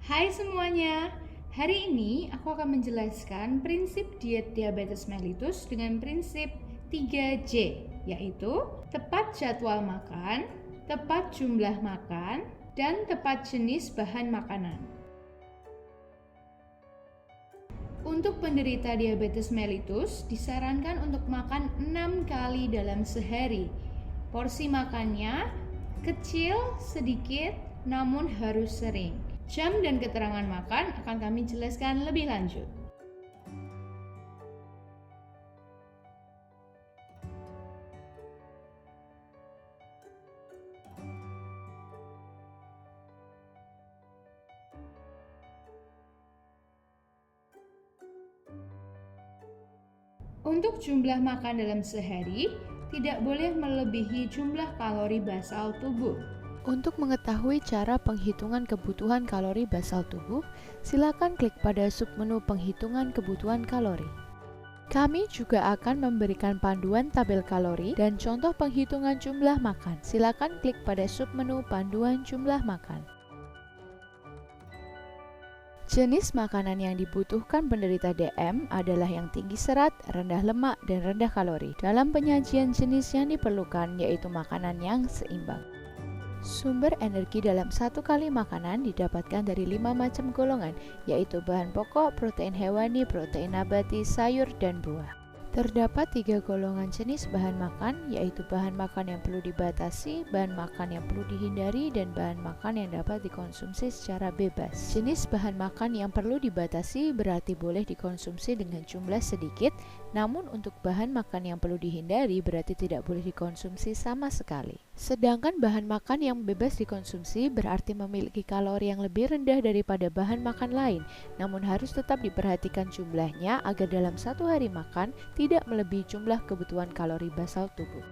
Hai semuanya, hari ini aku akan menjelaskan prinsip diet diabetes mellitus dengan prinsip 3J, yaitu tepat jadwal makan, tepat jumlah makan, dan tepat jenis bahan makanan. Untuk penderita diabetes mellitus, disarankan untuk makan 6 kali dalam sehari. Porsi makannya kecil, sedikit, namun harus sering. Jam dan keterangan makan akan kami jelaskan lebih lanjut. Untuk jumlah makan dalam sehari, tidak boleh melebihi jumlah kalori basal tubuh. Untuk mengetahui cara penghitungan kebutuhan kalori basal tubuh, silakan klik pada submenu penghitungan kebutuhan kalori. Kami juga akan memberikan panduan tabel kalori dan contoh penghitungan jumlah makan. Silakan klik pada submenu panduan jumlah makan. Jenis makanan yang dibutuhkan penderita DM adalah yang tinggi serat, rendah lemak, dan rendah kalori. Dalam penyajian jenis yang diperlukan yaitu makanan yang seimbang. Sumber energi dalam satu kali makanan didapatkan dari 5 macam golongan, yaitu bahan pokok, protein hewani, protein nabati, sayur, dan buah. Terdapat 3 golongan jenis bahan makan, yaitu bahan makan yang perlu dibatasi, bahan makan yang perlu dihindari, dan bahan makan yang dapat dikonsumsi secara bebas. Jenis bahan makan yang perlu dibatasi berarti boleh dikonsumsi dengan jumlah sedikit, namun untuk bahan makan yang perlu dihindari berarti tidak boleh dikonsumsi sama sekali. Sedangkan bahan makan yang bebas dikonsumsi berarti memiliki kalori yang lebih rendah daripada bahan makan lain, namun harus tetap diperhatikan jumlahnya agar dalam satu hari makan tidak melebihi jumlah kebutuhan kalori basal tubuh.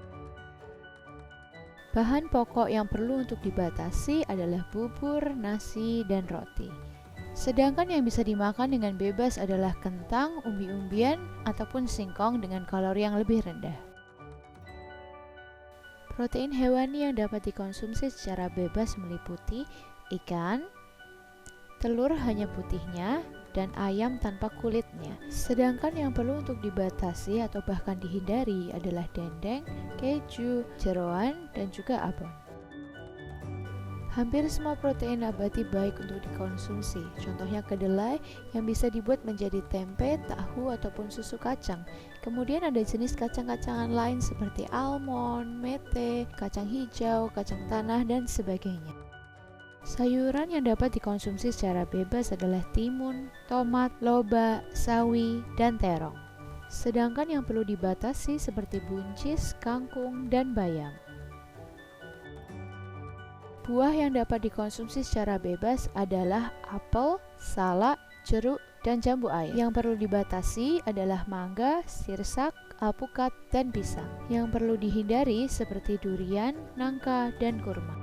Bahan pokok yang perlu untuk dibatasi adalah bubur, nasi, dan roti. Sedangkan yang bisa dimakan dengan bebas adalah kentang, umbi-umbian, ataupun singkong dengan kalori yang lebih rendah. Protein hewani yang dapat dikonsumsi secara bebas meliputi ikan, telur hanya putihnya, dan ayam tanpa kulitnya. Sedangkan yang perlu untuk dibatasi atau bahkan dihindari adalah dendeng, keju, jeroan, dan juga abon. Hampir semua protein nabati baik untuk dikonsumsi, contohnya kedelai yang bisa dibuat menjadi tempe, tahu, ataupun susu kacang. Kemudian ada jenis kacang-kacangan lain seperti almond, mete, kacang hijau, kacang tanah, dan sebagainya. Sayuran yang dapat dikonsumsi secara bebas adalah timun, tomat, lobak, sawi, dan terong. Sedangkan yang perlu dibatasi seperti buncis, kangkung, dan bayam. Buah yang dapat dikonsumsi secara bebas adalah apel, salak, jeruk, dan jambu air. Yang perlu dibatasi adalah mangga, sirsak, alpukat, dan pisang. Yang perlu dihindari seperti durian, nangka, dan kurma.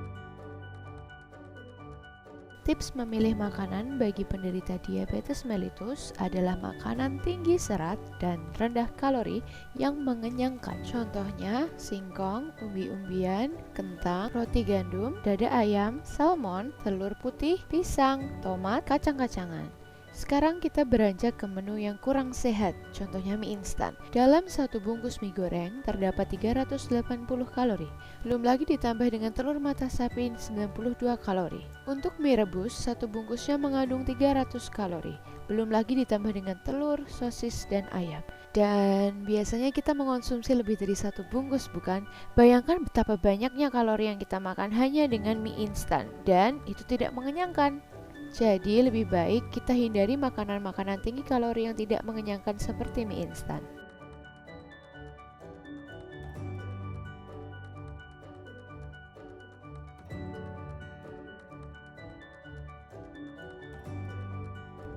Tips memilih makanan bagi penderita diabetes mellitus adalah makanan tinggi serat dan rendah kalori yang mengenyangkan. Contohnya singkong, umbi-umbian, kentang, roti gandum, dada ayam, salmon, telur putih, pisang, tomat, kacang-kacangan. Sekarang kita beranjak ke menu yang kurang sehat, contohnya mie instan. Dalam satu bungkus mie goreng terdapat 380 kalori. Belum lagi ditambah dengan telur mata sapi 92 kalori. Untuk mie rebus, satu bungkusnya mengandung 300 kalori. Belum lagi ditambah dengan telur, sosis, dan ayam. Dan biasanya kita mengonsumsi lebih dari satu bungkus, bukan? Bayangkan betapa banyaknya kalori yang kita makan hanya dengan mie instan, dan itu tidak mengenyangkan. Jadi lebih baik kita hindari makanan-makanan tinggi kalori yang tidak mengenyangkan seperti mie instan.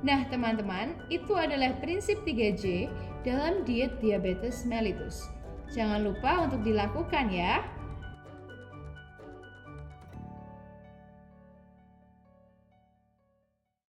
Nah teman-teman, itu adalah prinsip 3J dalam diet diabetes mellitus. Jangan lupa untuk dilakukan ya.